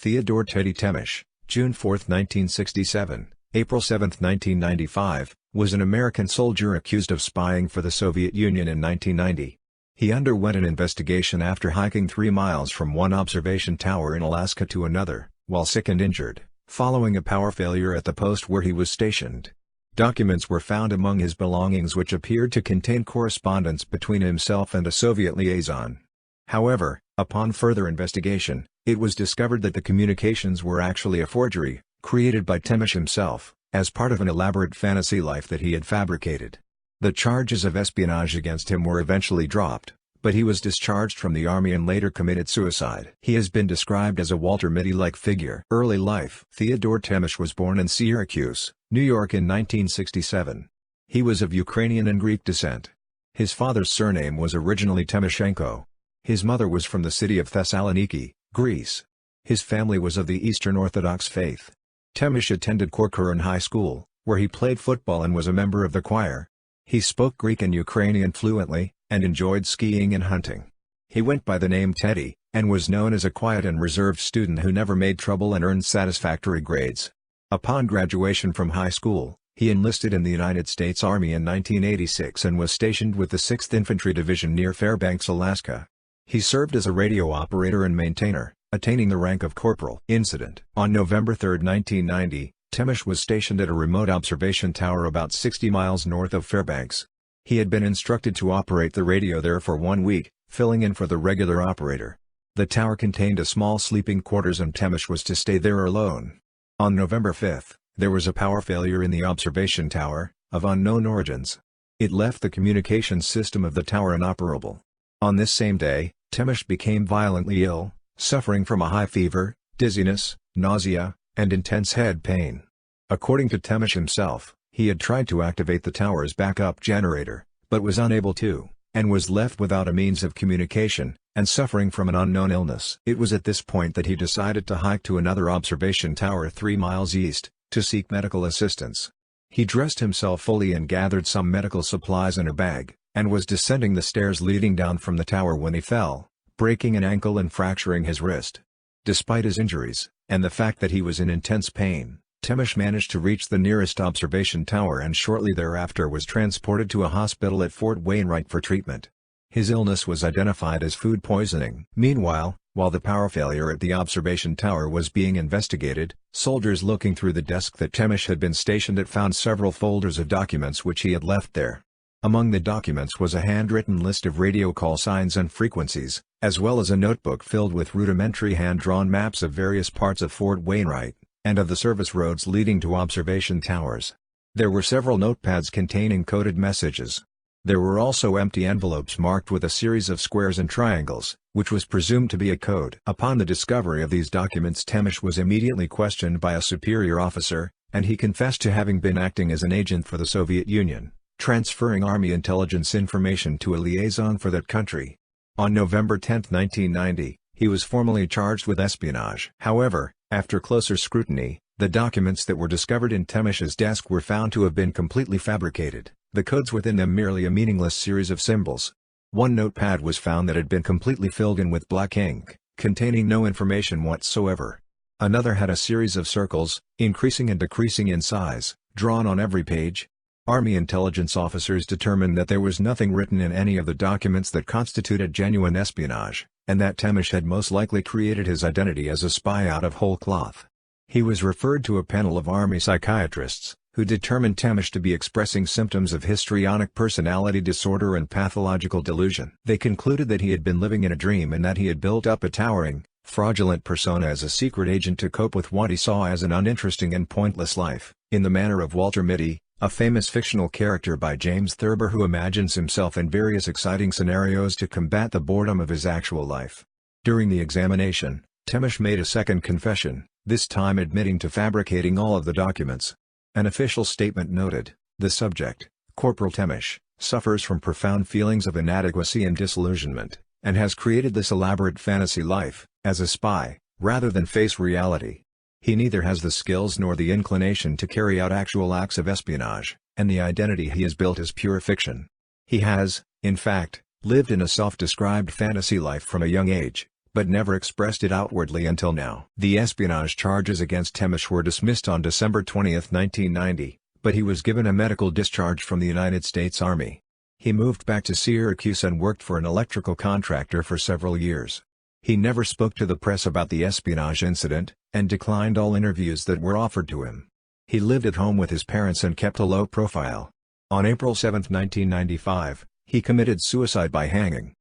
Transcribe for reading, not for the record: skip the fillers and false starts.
Theodore Teddy Temish, June 4, 1967, April 7, 1995, was an American soldier accused of spying for the Soviet Union in 1990. He underwent an investigation after hiking 3 miles from one observation tower in Alaska to another, while sick and injured, following a power failure at the post where he was stationed. Documents were found among his belongings which appeared to contain correspondence between himself and a Soviet liaison. However, upon further investigation, it was discovered that the communications were actually a forgery, created by Temish himself, as part of an elaborate fantasy life that he had fabricated. The charges of espionage against him were eventually dropped, but he was discharged from the army and later committed suicide. He has been described as a Walter Mitty-like figure. Early life. Theodore Temish was born in Syracuse, New York in 1967. He was of Ukrainian and Greek descent. His father's surname was originally Timoshenko. His mother was from the city of Thessaloniki, Greece. His family was of the Eastern Orthodox faith. Temish attended Corcoran High School, where he played football and was a member of the choir. He spoke Greek and Ukrainian fluently, and enjoyed skiing and hunting. He went by the name Teddy, and was known as a quiet and reserved student who never made trouble and earned satisfactory grades. Upon graduation from high school, he enlisted in the United States Army in 1986 and was stationed with the 6th Infantry Division near Fairbanks, Alaska. He served as a radio operator and maintainer, attaining the rank of corporal. Incident. On November 3, 1990, Temish was stationed at a remote observation tower about 60 miles north of Fairbanks. He had been instructed to operate the radio there for 1 week, filling in for the regular operator. The tower contained a small sleeping quarters and Temish was to stay there alone. On November 5, there was a power failure in the observation tower, of unknown origins. It left the communications system of the tower inoperable. On this same day, Temish became violently ill, suffering from a high fever, dizziness, nausea, and intense head pain. According to Temish himself, he had tried to activate the tower's backup generator, but was unable to, and was left without a means of communication, and suffering from an unknown illness. It was at this point that he decided to hike to another observation tower 3 miles east, to seek medical assistance. He dressed himself fully and gathered some medical supplies in a bag, and was descending the stairs leading down from the tower when he fell, breaking an ankle and fracturing his wrist. Despite his injuries, and the fact that he was in intense pain, Temish managed to reach the nearest observation tower and shortly thereafter was transported to a hospital at Fort Wainwright for treatment. His illness was identified as food poisoning. Meanwhile, while the power failure at the observation tower was being investigated, soldiers looking through the desk that Temish had been stationed at found several folders of documents which he had left there. Among the documents was a handwritten list of radio call signs and frequencies, as well as a notebook filled with rudimentary hand-drawn maps of various parts of Fort Wainwright, and of the service roads leading to observation towers. There were several notepads containing coded messages. There were also empty envelopes marked with a series of squares and triangles, which was presumed to be a code. Upon the discovery of these documents, Temish was immediately questioned by a superior officer, and he confessed to having been acting as an agent for the Soviet Union, transferring Army intelligence information to a liaison for that country. On November 10, 1990, he was formally charged with espionage. However, after closer scrutiny, the documents that were discovered in Temish's desk were found to have been completely fabricated, the codes within them merely a meaningless series of symbols. One notepad was found that had been completely filled in with black ink, containing no information whatsoever. Another had a series of circles, increasing and decreasing in size, drawn on every page. Army intelligence officers determined that there was nothing written in any of the documents that constituted genuine espionage, and that Temish had most likely created his identity as a spy out of whole cloth. He was referred to a panel of Army psychiatrists, who determined Temish to be expressing symptoms of histrionic personality disorder and pathological delusion. They concluded that he had been living in a dream and that he had built up a towering, fraudulent persona as a secret agent to cope with what he saw as an uninteresting and pointless life, in the manner of Walter Mitty, a famous fictional character by James Thurber who imagines himself in various exciting scenarios to combat the boredom of his actual life. During the examination, Temish made a second confession, this time admitting to fabricating all of the documents. An official statement noted, "The subject, Corporal Temish, suffers from profound feelings of inadequacy and disillusionment, and has created this elaborate fantasy life, as a spy, rather than face reality. He neither has the skills nor the inclination to carry out actual acts of espionage, and the identity he has built is pure fiction. He has, in fact, lived in a self-described fantasy life from a young age, but never expressed it outwardly until now. The espionage charges against Temish were dismissed on December 20, 1990, but he was given a medical discharge from the United States Army. He moved back to Syracuse and worked for an electrical contractor for several years. He never spoke to the press about the espionage incident, and declined all interviews that were offered to him. He lived at home with his parents and kept a low profile. On April 7, 1995, he committed suicide by hanging.